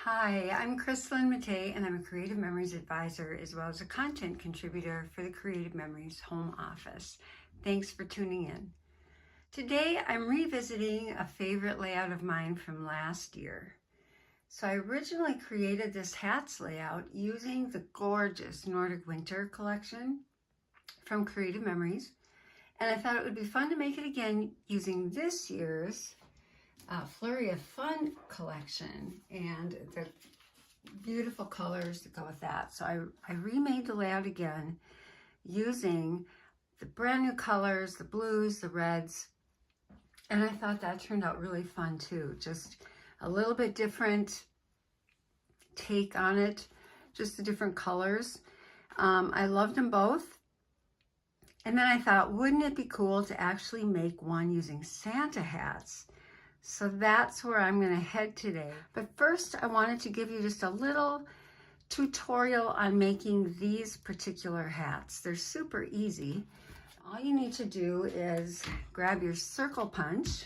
Hi, I'm Krislyn Mattei, and I'm a Creative Memories advisor as well as a content contributor for the Creative Memories home office. Thanks for tuning in. Today, I'm revisiting a favorite layout of mine from last year. So I originally created this hats layout using the gorgeous Nordic Winter collection from Creative Memories, and I thought it would be fun to make it again using this year's Flurry of Fun collection and the beautiful colors that go with that. So I remade the layout again using the brand new colors, the blues, the reds, and I thought that turned out really fun too. Just a little bit different take on it, just the different colors. I loved them both. And then I thought, wouldn't it be cool to actually make one using Santa hats? So that's where I'm going to head today. But first, I wanted to give you just a little tutorial on making these particular hats. They're super easy. All you need to do is grab your circle punch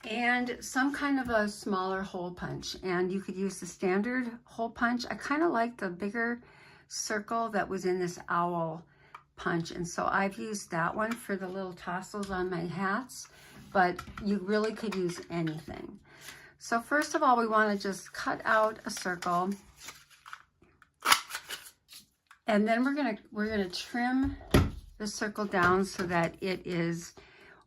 and some kind of a smaller hole punch. And you could use the standard hole punch. I kind of like the bigger circle that was in this owl punch. And so I've used that one for the little tassels on my hats. But you really could use anything. So first of all, we want to just cut out a circle, and then we're gonna trim the circle down so that it is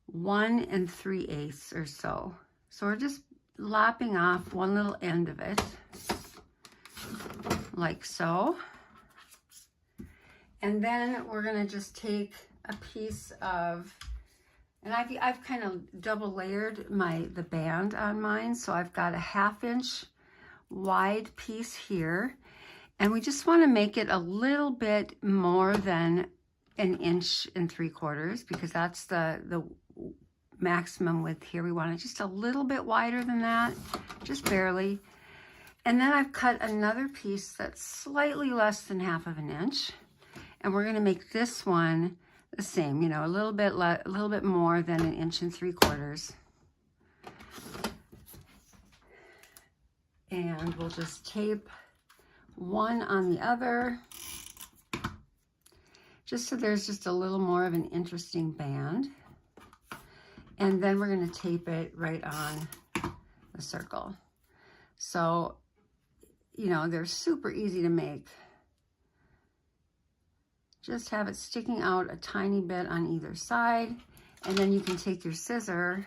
1 3/8 or so. So we're just lopping off one little end of it, like so. And then we're gonna just take a piece of, and I've kind of double layered the band on mine. So I've got a 1/2 inch wide piece here. And we just want to make it a little bit more than 1 3/4 inches because that's the maximum width here. We want it just a little bit wider than that, just barely. And then I've cut another piece that's slightly less than 1/2 inch. And we're going to make this one the same, you know, a little bit more than 1 3/4 inches. And we'll just tape one on the other, just so there's just a little more of an interesting band. And then we're going to tape it right on the circle. So, you know, they're super easy to make. Just have it sticking out a tiny bit on either side, and then you can take your scissor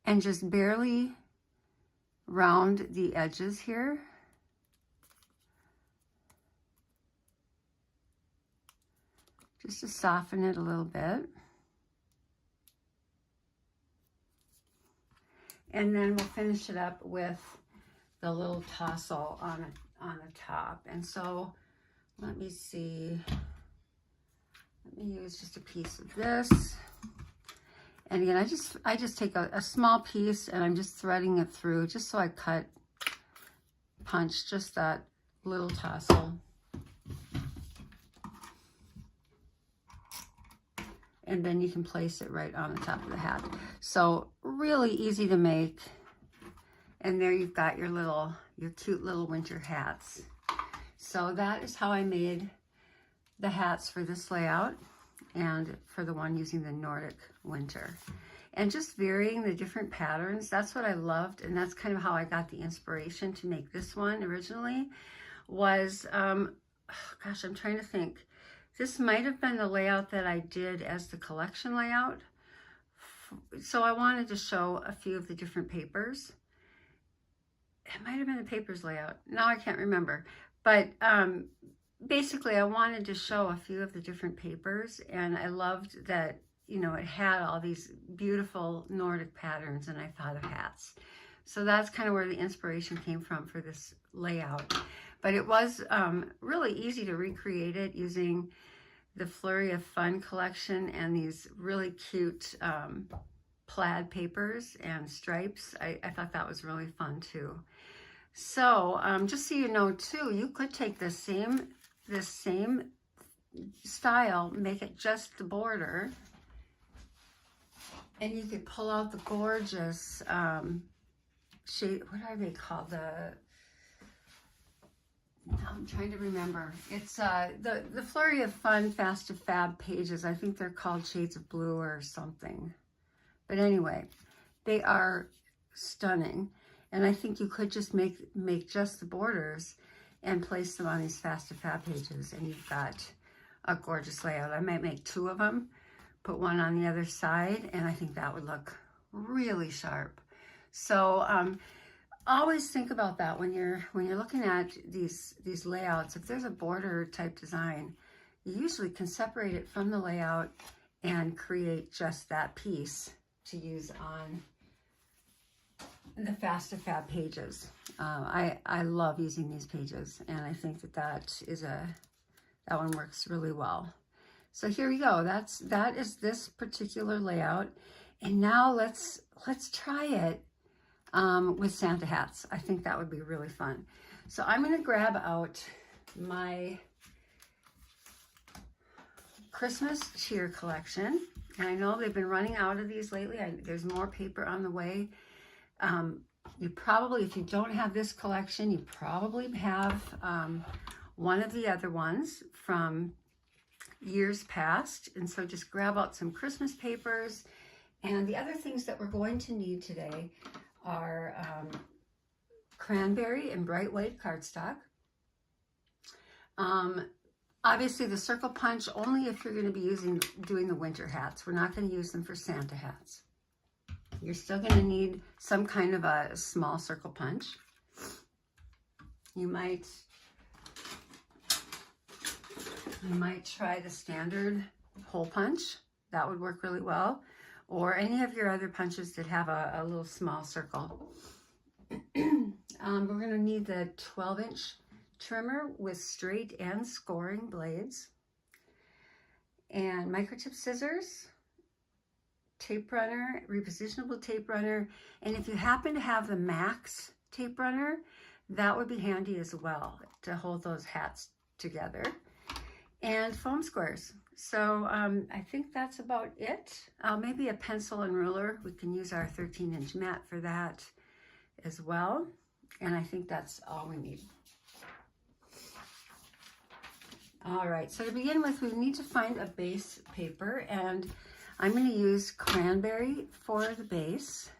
and just barely round the edges here. Just to soften it a little bit. And then we'll finish it up with the little tassel on the top. And so let me see. Let me use just a piece of this. And again, I just take a small piece and I'm just threading it through just so I punch just that little tassel. And then you can place it right on the top of the hat. So really easy to make. And there you've got your cute little winter hats. So that is how I made the hats for this layout and for the one using the Nordic Winter. And just varying the different patterns, that's what I loved, and that's kind of how I got the inspiration to make this one originally, was, gosh, I'm trying to think. This might have been the layout that I did as the collection layout. So I wanted to show a few of the different papers. It might have been the papers layout. Now I can't remember. But basically, I wanted to show a few of the different papers, and I loved that, you know, it had all these beautiful Nordic patterns, and I thought of hats. So that's kind of where the inspiration came from for this layout. But it was really easy to recreate it using the Flurry of Fun collection and these really cute plaid papers and stripes. I thought that was really fun too. So just so you know too, you could take this same style, make it just the border, and you could pull out the gorgeous shade, what are they called? I'm trying to remember. It's the Flurry of Fun Fast to Fab pages. I think they're called Shades of Blue or something. But anyway, they are stunning. And I think you could just make just the borders and place them on these Fast to Fab pages, and you've got a gorgeous layout. I might make 2 of them, put one on the other side, and I think that would look really sharp. So always think about that when you're looking at these layouts. If there's a border type design, you usually can separate it from the layout and create just that piece to use on the Fast to Fab pages. I love using these pages, and I think that one works really well. So here we go. That is this particular layout, and now let's try it with Santa hats. I think that would be really fun. So I'm going to grab out my Christmas cheer collection, and I know they've been running out of these lately. There's more paper on the way. You probably, if you don't have this collection, you probably have one of the other ones from years past. And so just grab out some Christmas papers. And the other things that we're going to need today are cranberry and bright white cardstock. Obviously the circle punch only if you're going to be doing the winter hats. We're not going to use them for Santa hats. You're still going to need some kind of a small circle punch. You might try the standard hole punch. That would work really well. Or any of your other punches that have a little small circle. We're going to need the 12-inch trimmer with straight and scoring blades. And microtip scissors. Tape runner, repositionable tape runner, and if you happen to have the Max tape runner, that would be handy as well to hold those hats together. And foam squares. So I think that's about it. Maybe a pencil and ruler. We can use our 13-inch mat for that as well. And I think that's all we need. All right, so to begin with, we need to find a base paper, and I'm going to use cranberry for the base,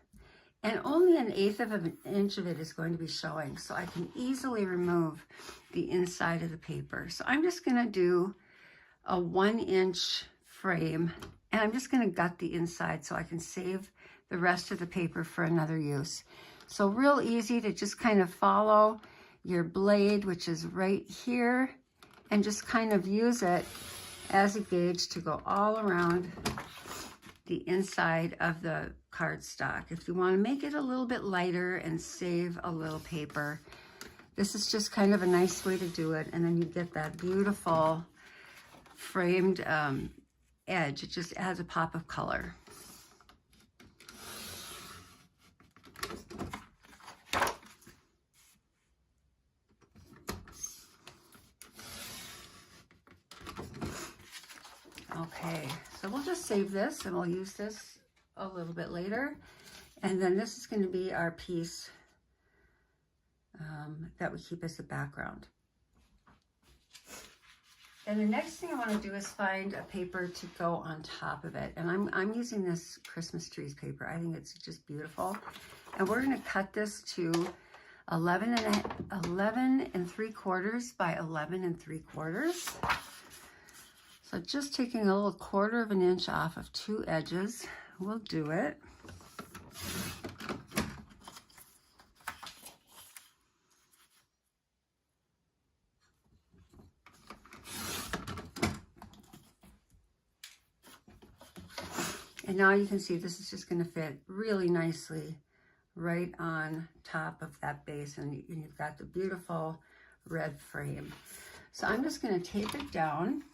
and only 1/8 of an inch of it is going to be showing, so I can easily remove the inside of the paper. So I'm just going to do a 1-inch frame, and I'm just going to gut the inside so I can save the rest of the paper for another use. So real easy to just kind of follow your blade, which is right here, and just kind of use it as a gauge to go all around the inside of the cardstock. If you want to make it a little bit lighter and save a little paper, this is just kind of a nice way to do it. And then you get that beautiful framed edge. It just adds a pop of color. Okay, so we'll just save this and we'll use this a little bit later. And then this is going to be our piece that we keep as the background. And the next thing I want to do is find a paper to go on top of it. And I'm using this Christmas trees paper. I think it's just beautiful. And we're going to cut this to 11 3/4 by 11 3/4. So just taking a little 1/4 of an inch off of 2 edges will do it. And now you can see this is just going to fit really nicely right on top of that base, and you've got the beautiful red frame. So I'm just going to tape it down.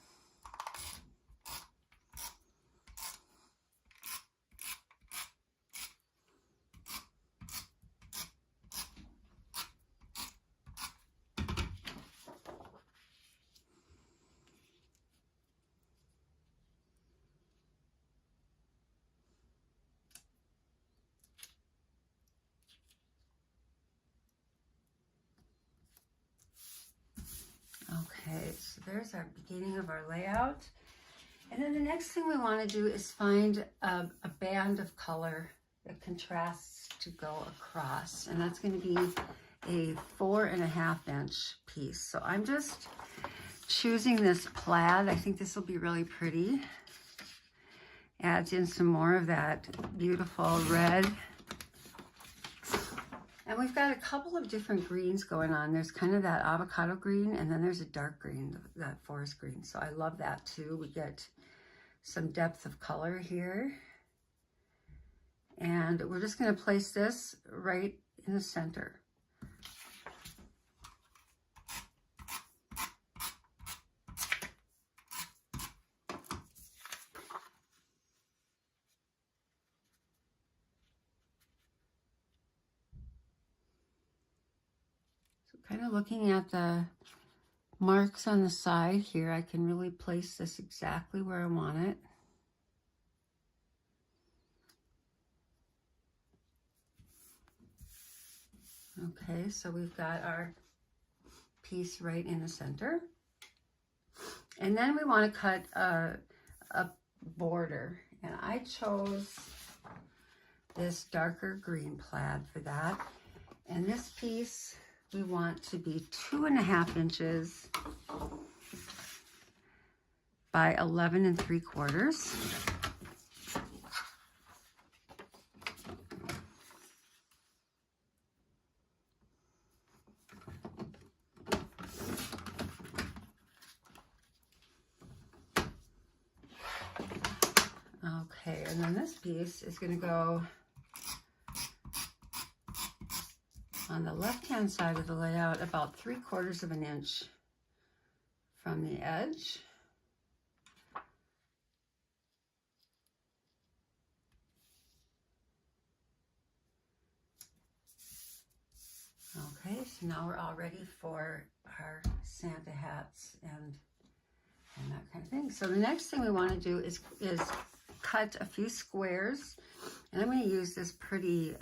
Okay, so there's our beginning of our layout. And then the next thing we want to do is find a band of color that contrasts to go across. And that's going to be a 4.5 inch piece. So I'm just choosing this plaid. I think this will be really pretty. Adds in some more of that beautiful red. And we've got a couple of different greens going on. There's kind of that avocado green, and then there's a dark green, that forest green. So I love that too. We get some depth of color here. And we're just going to place this right in the center. Kind of looking at the marks on the side here, I can really place this exactly where I want it. Okay, so we've got our piece right in the center. And then we want to cut a border. And I chose this darker green plaid for that. And this piece we want to be 2.5 inches by 11 3/4. Okay, and then this piece is going to go on the left-hand side of the layout about 3/4 inch from the edge. Okay, so now we're all ready for our Santa hats and that kind of thing. So the next thing we want to do is cut a few squares, and I'm going to use this pretty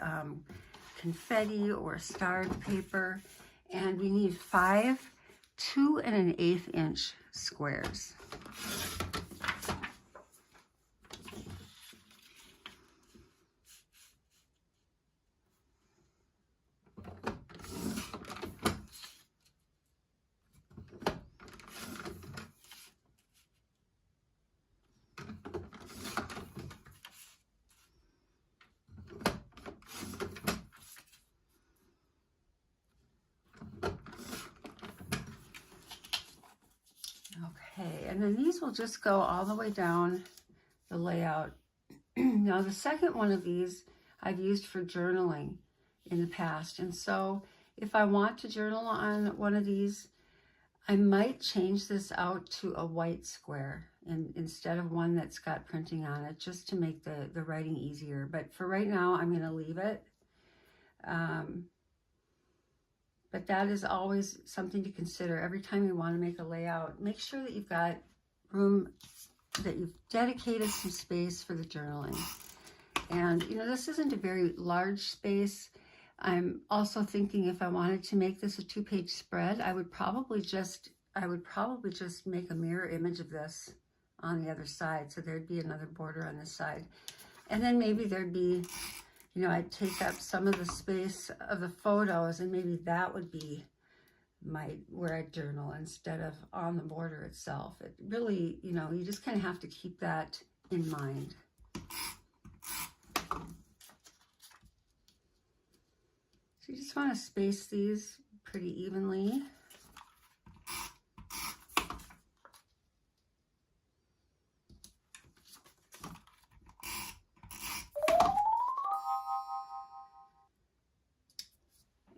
confetti or starred paper, and we need 5 2 1/8 inch squares. Okay, and then these will just go all the way down the layout. Now the second one of these I've used for journaling in the past, and so if I want to journal on one of these, I might change this out to a white square instead of one that's got printing on it, just to make the writing easier. But for right now, I'm going to leave it. But that is always something to consider. Every time you want to make a layout, make sure that you've got room, that you've dedicated some space for the journaling. And, you know, this isn't a very large space. I'm also thinking if I wanted to make this a 2-page spread, I would probably just make a mirror image of this on the other side. So there'd be another border on this side. And then maybe there'd be, you know, I'd take up some of the space of the photos, and maybe that would be where I journal instead of on the border itself. It really, you know, you just kind of have to keep that in mind. So you just want to space these pretty evenly.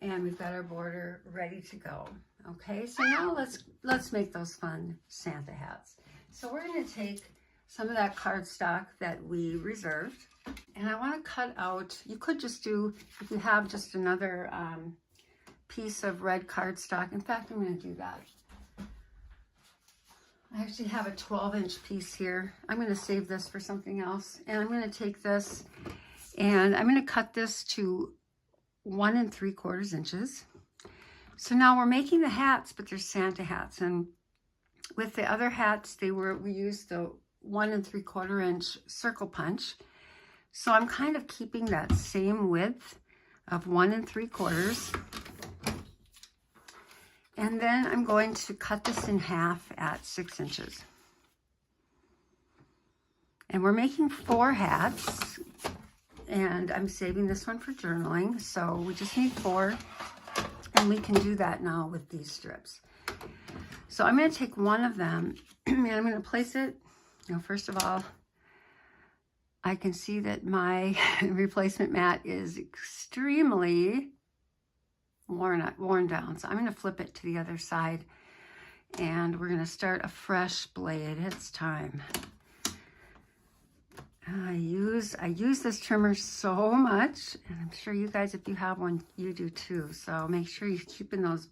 And we've got our border ready to go. Okay, so now let's make those fun Santa hats. So we're going to take some of that cardstock that we reserved, and I want to cut out, you could just do, if you have just another piece of red cardstock. In fact, I'm going to do that. I actually have a 12-inch piece here. I'm going to save this for something else, and I'm going to take this and I'm going to cut this to 1 3/4 inches. So now we're making the hats, but they're Santa hats. And with the other hats, we used the 1 3/4 inch circle punch. So I'm kind of keeping that same width of 1 3/4. And then I'm going to cut this in half at 6 inches. And we're making 4 hats, and I'm saving this one for journaling. So we just need 4, and we can do that now with these strips. So I'm going to take one of them, and I'm going to place it, first of all, I can see that my replacement mat is extremely worn down. So I'm going to flip it to the other side, and we're going to start a fresh blade. It's time. I use this trimmer so much, and I'm sure you guys, if you have one, you do too. So make sure you're keeping those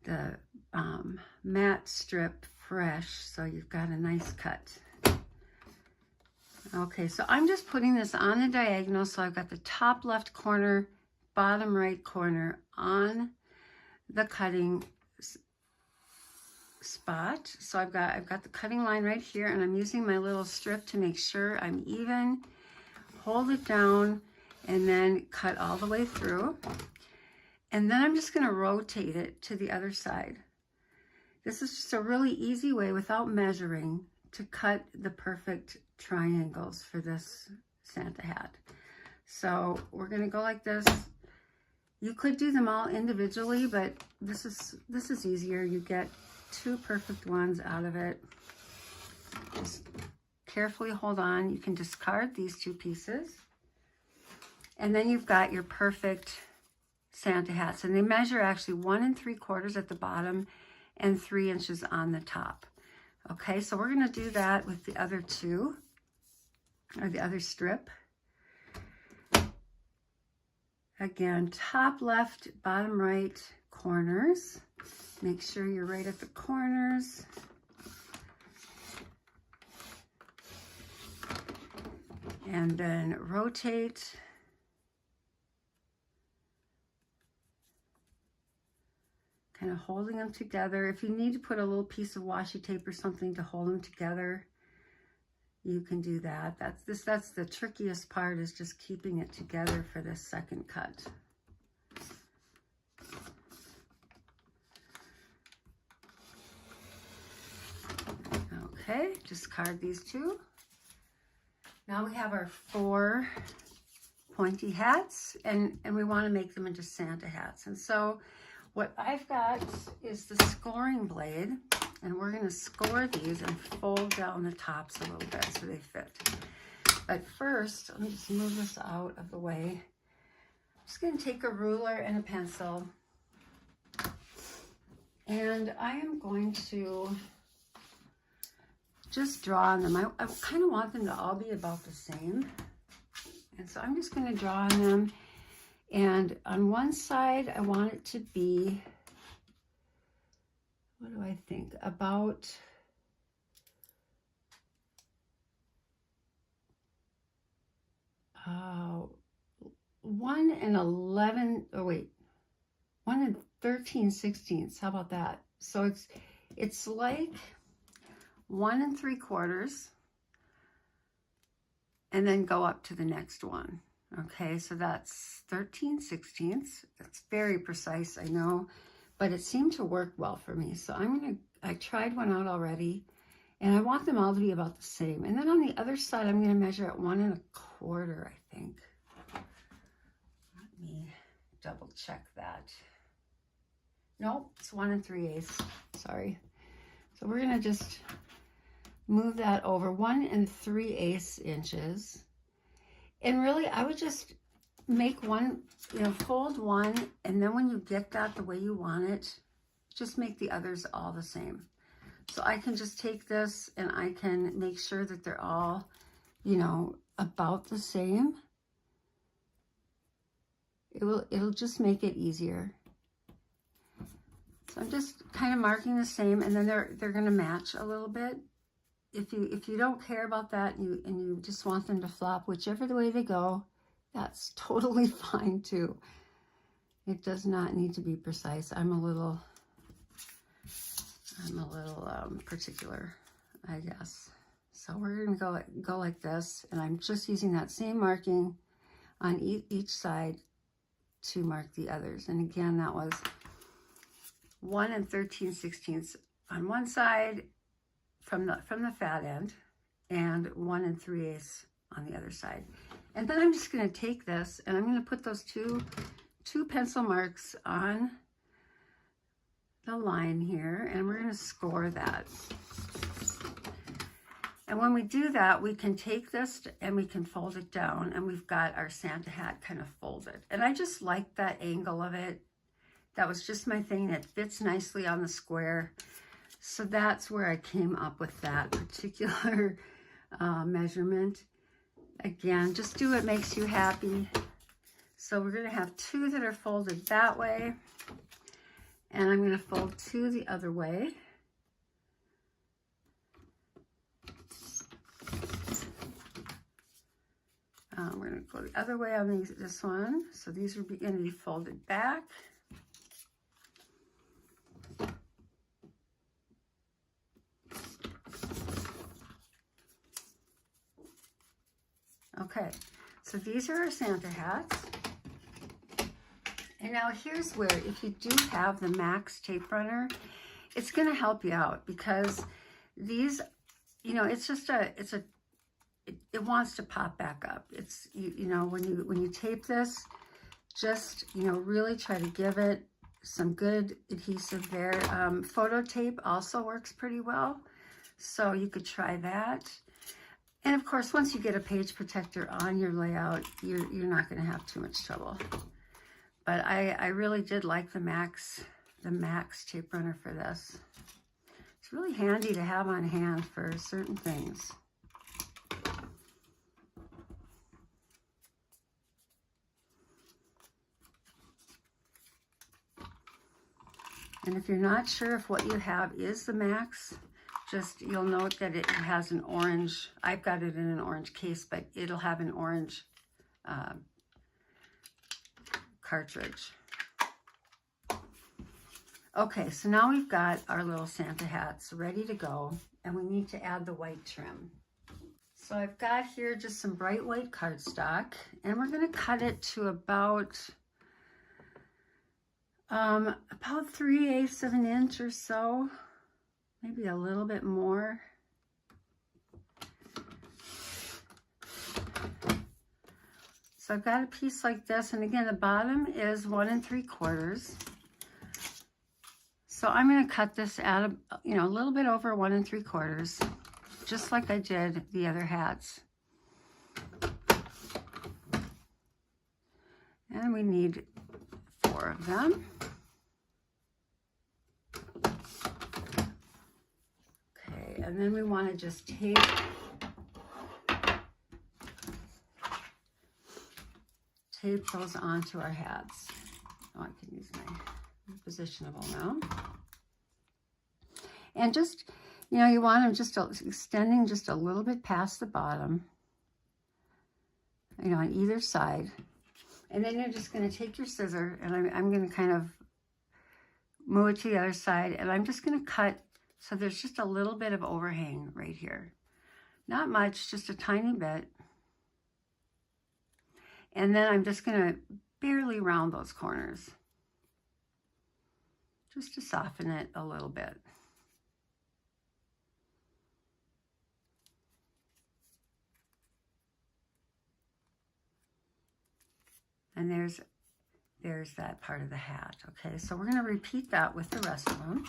the mat strip fresh, so you've got a nice cut. Okay, so I'm just putting this on the diagonal, so I've got the top left corner, bottom right corner on the cutting spot. So I've got the cutting line right here, and I'm using my little strip to make sure I'm even, hold it down, and then cut all the way through. And then I'm just going to rotate it to the other side. This is just a really easy way, without measuring, to cut the perfect triangles for this Santa hat. So we're going to go like this. You could do them all individually, but this is easier. You get 2 perfect ones out of it. Just carefully hold on. You can discard these 2 pieces, and then you've got your perfect Santa hats, and they measure actually 1 3/4 at the bottom and 3 inches on the top. Okay, so we're going to do that with the other 2, or the other strip. Again, top left, bottom right corners. Make sure you're right at the corners. And then rotate. Kind of holding them together. If you need to put a little piece of washi tape or something to hold them together, you can do that. That's the trickiest part, is just keeping it together for this second cut. Okay, discard these 2. Now we have our 4 pointy hats, and we want to make them into Santa hats. And so what I've got is the scoring blade, and we're going to score these and fold down the tops a little bit so they fit. But first, let me just move this out of the way. I'm just going to take a ruler and a pencil, and I am going to just draw on them. I kind of want them to all be about the same. And so I'm just going to draw on them. And on one side, I want it to be, what do I think, about uh, 1 and 11, oh wait, 1 and 13/16. How about that? So it's like 1 3/4, and then go up to the next one. Okay, so that's 13/16. That's very precise, I know, but it seemed to work well for me. So I tried one out already, and I want them all to be about the same. And then on the other side, I'm gonna measure at 1 1/4, I think. Let me double check that. Nope, it's 1 3/8, sorry. So we're gonna just move that over 1 3/8 inches. And really, I would just make one, fold one, and then when you get that the way you want it, just make the others all the same. So I can just take this and I can make sure that they're all, about the same. It'll just make it easier. So I'm just kind of marking the same, and then they're going to match a little bit. If you don't care about that and you just want them to flop whichever the way they go, that's totally fine too. It does not need to be precise. I'm a little particular, I guess. So we're gonna go like this, and I'm just using that same marking on each side to mark the others. And again, that was 1 13/16 on one side from the fat end, and 1 3/8 on the other side. And then I'm just going to take this and I'm going to put those two pencil marks on the line here, and we're going to score that. And when we do that, we can take this and we can fold it down, and we've got our Santa hat kind of folded. And I just like that angle of it. That was just my thing. It fits nicely on the square. So that's where I came up with that particular measurement. Again, just do what makes you happy. So we're going to have 2 that are folded that way, and I'm going to fold 2 the other way. We're going to go the other way on this one. So these are going to be folded back. Okay, so these are our Santa hats. And now here's where, if you do have the Max tape runner, it's going to help you out, because these, you know, it's just it wants to pop back up. It's, you know, when you tape this, just, you know, really try to give it some good adhesive there. Photo tape also works pretty well, so you could try that. And of course, once you get a page protector on your layout, you're not going to have too much trouble. But I really did like the Max tape runner for this. It's really handy to have on hand for certain things. And if you're not sure if what you have is the Max, just, you'll note that it has an orange, I've got it in an orange case, but it'll have an orange cartridge. Okay, so now we've got our little Santa hats ready to go, and we need to add the white trim. So I've got here just some bright white cardstock, and we're going to cut it to about 3/8 of an inch or so, maybe a little bit more. So I've got a piece like this, and again, the bottom is 1 3/4. So I'm going to cut this at a little bit over 1 3/4, just like I did the other hats. And we need 4 of them. Okay, and then we want to just tape those onto our hats. Oh, I can use my repositionable now. And just, you know, you want them just extending just a little bit past the bottom, you know, on either side. And then you're just going to take your scissor, and I'm going to kind of move it to the other side, and I'm just going to cut so there's just a little bit of overhang right here. Not much, just a tiny bit. And then I'm just going to barely round those corners, just to soften it a little bit. And there's that part of the hat. Okay, so we're going to repeat that with the rest of them.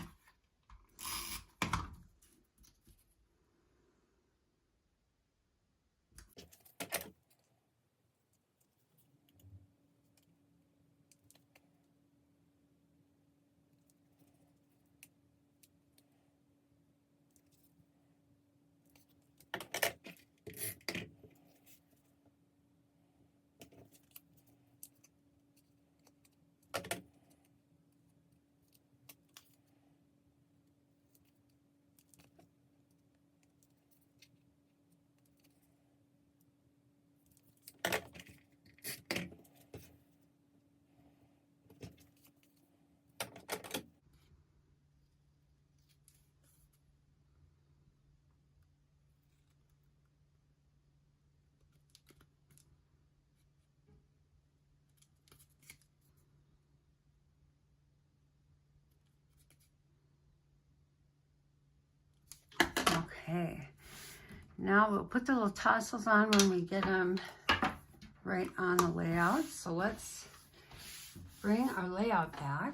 Okay, now we'll put the little tassels on when we get them right on the layout. So let's bring our layout back.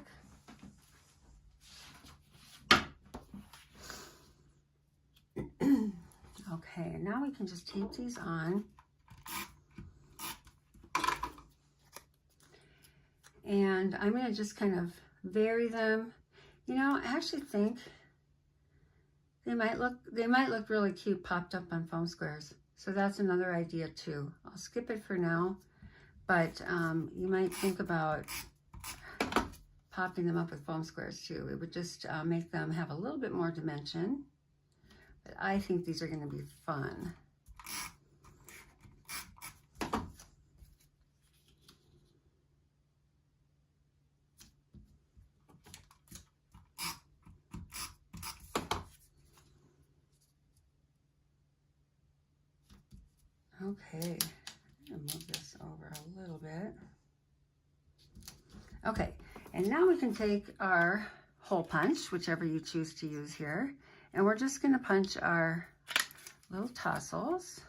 Okay, now we can just tape these on. And I'm going to just kind of vary them. You know, I actually think they might look really cute popped up on foam squares. So that's another idea too. I'll skip it for now, but you might think about popping them up with foam squares too. It would just make them have a little bit more dimension. But I think these are going to be fun. Okay, I'm gonna move this over a little bit. Okay, and now we can take our hole punch, whichever you choose to use here, and we're just gonna punch our little tassels.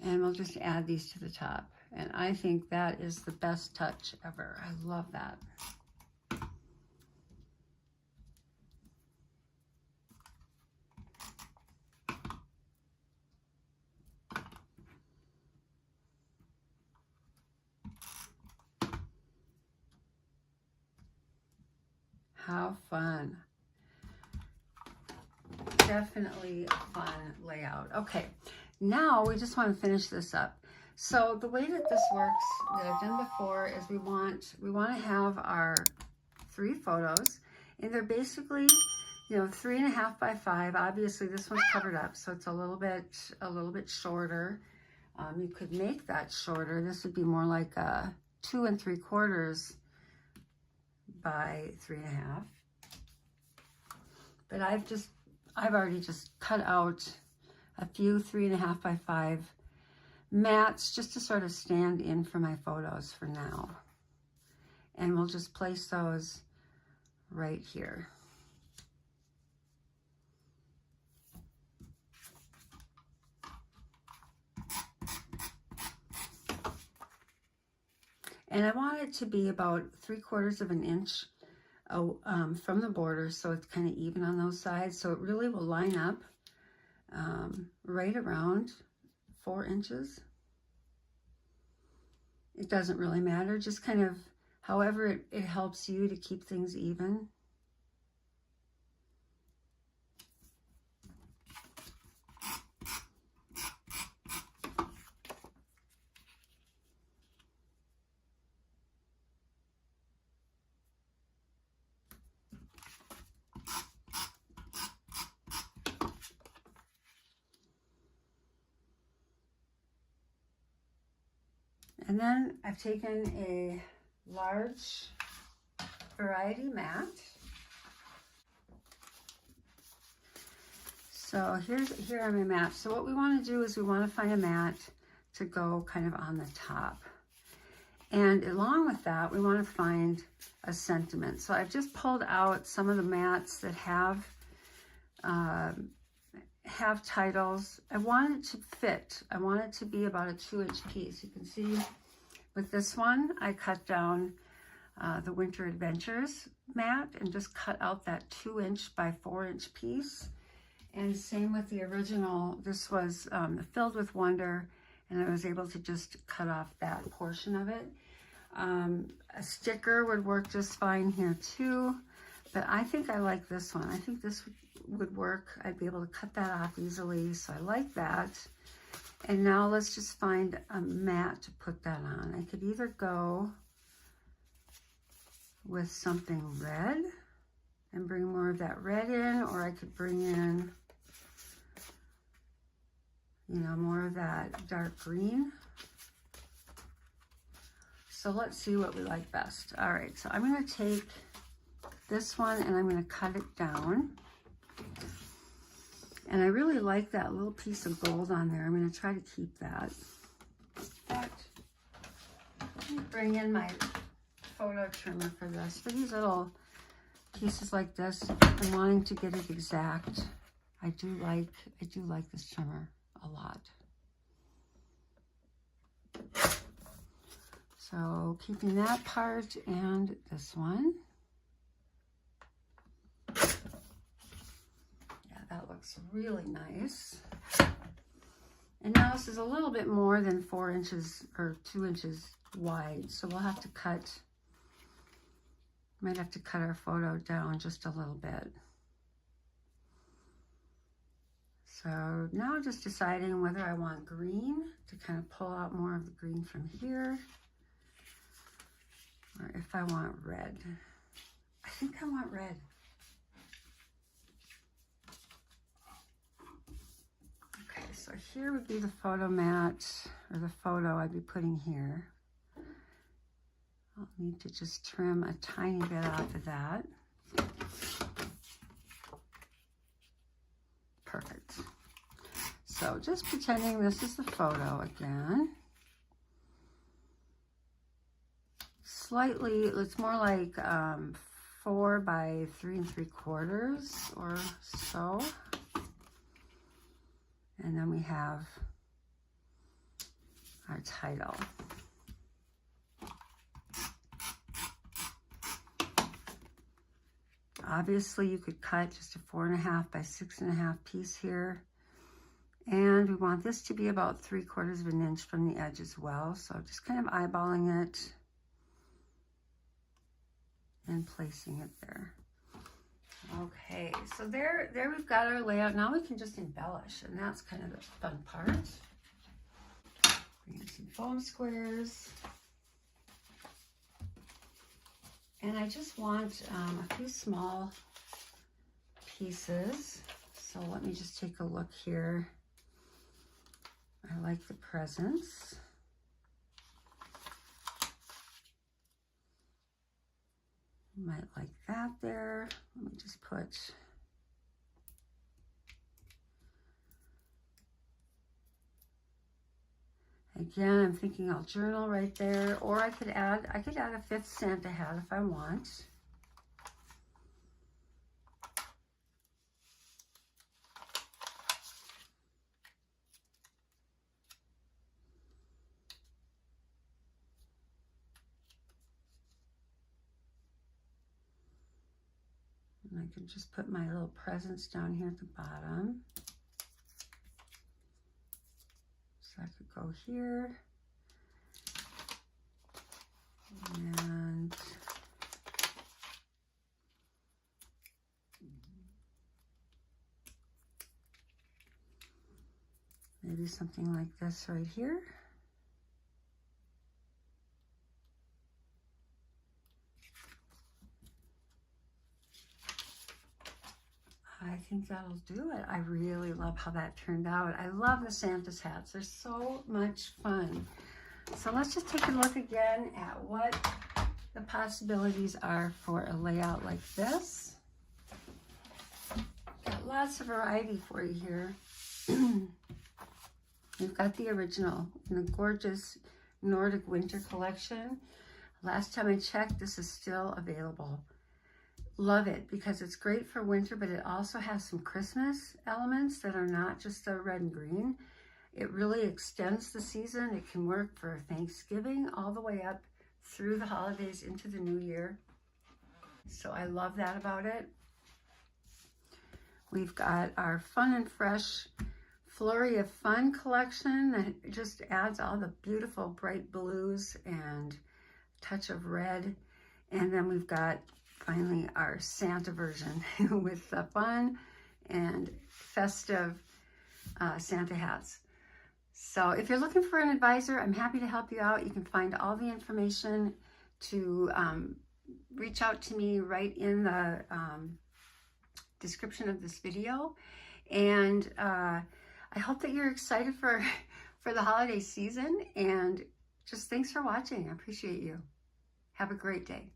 And we'll just add these to the top. And I think that is the best touch ever. I love that. How fun. Definitely a fun layout. Okay, now we just want to finish this up. So the way that this works, that I've done before, is we want to have our 3 photos, and they're basically, you know, 3.5 by 5. Obviously this one's covered up, so it's a little bit shorter. You could make that shorter. This would be more like a 2 3/4 by 3.5. But I've already just cut out a few 3.5 by 5 mats just to sort of stand in for my photos for now. And we'll just place those right here. And I want it to be about 3/4 inch from the border, so it's kind of even on those sides. So it really will line up right around 4 inches. It doesn't really matter, just kind of however it helps you to keep things even. And then I've taken a large variety mat. So here are my mats. So what we want to do is we want to find a mat to go kind of on the top. And along with that, we want to find a sentiment. So I've just pulled out some of the mats that have titles. I want it to fit. I want it to be about a 2-inch piece. You can see with this one, I cut down the Winter Adventures mat and just cut out that 2-inch by 4-inch piece. And same with the original. This was Filled with Wonder, and I was able to just cut off that portion of it. A sticker would work just fine here too, but I think I like this one. I think this would work. I'd be able to cut that off easily, so I like that. And now let's just find a mat to put that on. I could either go with something red and bring more of that red in, or I could bring in, you know, more of that dark green. So let's see what we like best. All right, so I'm gonna take this one and I'm gonna cut it down. And I really like that little piece of gold on there. I'm gonna try to keep that. In fact, let me bring in my photo trimmer for this. For these little pieces like this, I'm wanting to get it exact. I do like this trimmer a lot. So keeping that part and this one. Yeah, that looks really nice. And now this is a little bit more than 4 inches or 2 inches wide. So we'll have to might have to cut our photo down just a little bit. So now I'm just deciding whether I want green to kind of pull out more of the green from here, or if I want red. I think I want red. Okay, so here would be the photo mat, or the photo I'd be putting here. I'll need to just trim a tiny bit off of that. Perfect. So just pretending this is the photo again. Slightly, it's more like 4 by 3 3/4 or so. And then we have our title. Obviously, you could cut just a 4.5 by 6.5 piece here. And we want this to be about 3/4 of an inch from the edge as well. So just kind of eyeballing it and placing it there. Okay, so there we've got our layout. Now we can just embellish, and that's kind of the fun part. Bring in some foam squares. And I just want a few small pieces. So let me just take a look here. I like the presents. You might like that there. Let me just put again, I'm thinking I'll journal right there, or I could add a 5th Santa hat if I want. And I can just put my little presents down here at the bottom. So I could go here. And maybe something like this right here. I think that'll do it. I really love how that turned out. I love the Santa's hats. They're so much fun. So let's just take a look again at what the possibilities are for a layout like this. Got lots of variety for you here. We've got the original in the gorgeous Nordic winter collection. Last time I checked, this is still available. Love it because it's great for winter, but it also has some Christmas elements that are not just the red and green. It really extends the season. It can work for Thanksgiving all the way up through the holidays into the new year. So I love that about it. We've got our Fun and Fresh Flurry of Fun collection that just adds all the beautiful bright blues and touch of red. And then we've got finally our Santa version with the fun and festive Santa hats. So if you're looking for an advisor, I'm happy to help you out. You can find all the information to reach out to me right in the description of this video. And I hope that you're excited for the holiday season and just thanks for watching. I appreciate you. Have a great day.